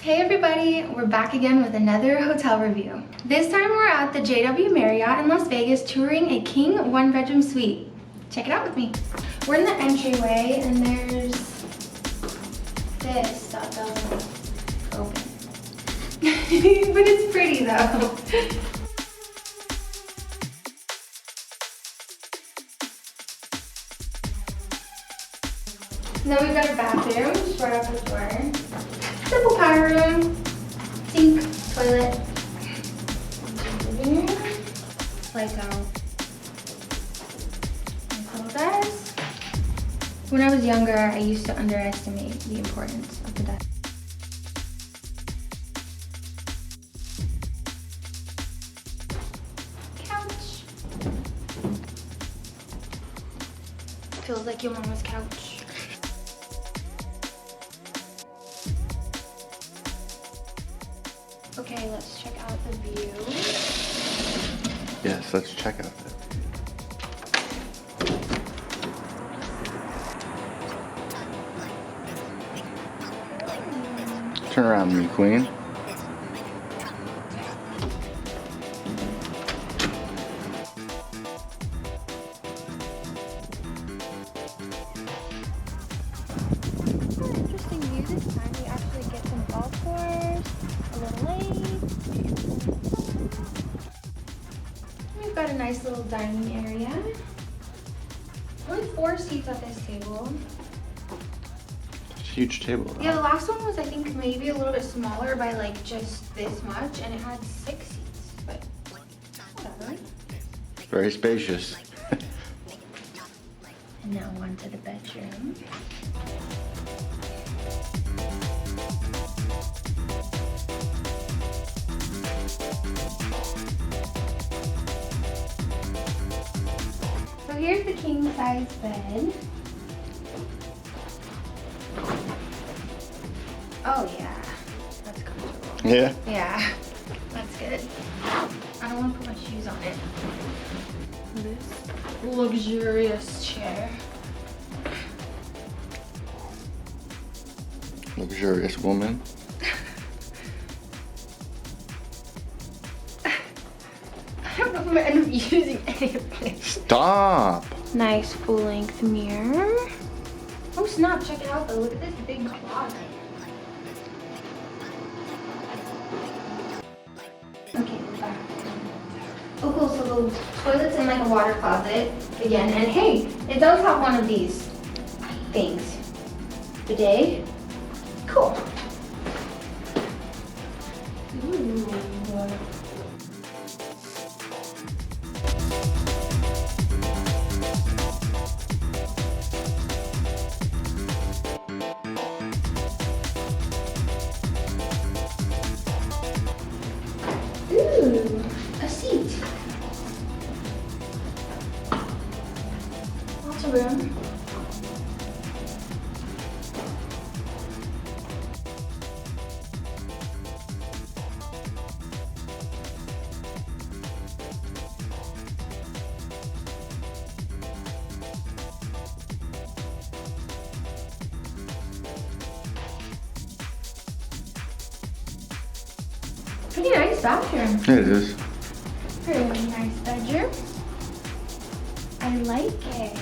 Hey everybody, we're back again with another hotel review. This time we're at the JW Marriott in Las Vegas touring a king one-bedroom suite. Check it out with me. We're in the entryway and there's this that doesn't open. But it's pretty though. Then we've got a bathroom just right off the door. Simple powder room, sink, toilet, living room, lights out. Nice little desk. When I was younger, I used to underestimate the importance of the desk. Couch. Feels like your mama's couch. Okay, let's check out the view. Yes, let's check out the view. Turn around, me queen. Interesting view this time. We actually get some golf course, a little lake. We've got a nice little dining area. Only 4 seats at this table. It's a huge table, though. Yeah, the last one was I think maybe a little bit smaller by like just this much, and it had 6 seats, but whatever. Very spacious. And now on to the bedroom. So here's the king size bed. Oh yeah, that's comfortable. Yeah. Yeah, that's good. I don't want to put my shoes on it. This luxurious chair. Luxurious woman. I don't know if I'm gonna end up using any of this. Stop. Nice full-length mirror. Oh snap, check it out though. Look at this big closet. Okay, we're back. Oh cool, so the toilet's in like a water closet again. And hey, it does have one of these things. Bidet. Cool. Ooh. Ooh, a seat. Lots of room. Pretty nice bathroom. It is. Pretty nice bedroom. I like it.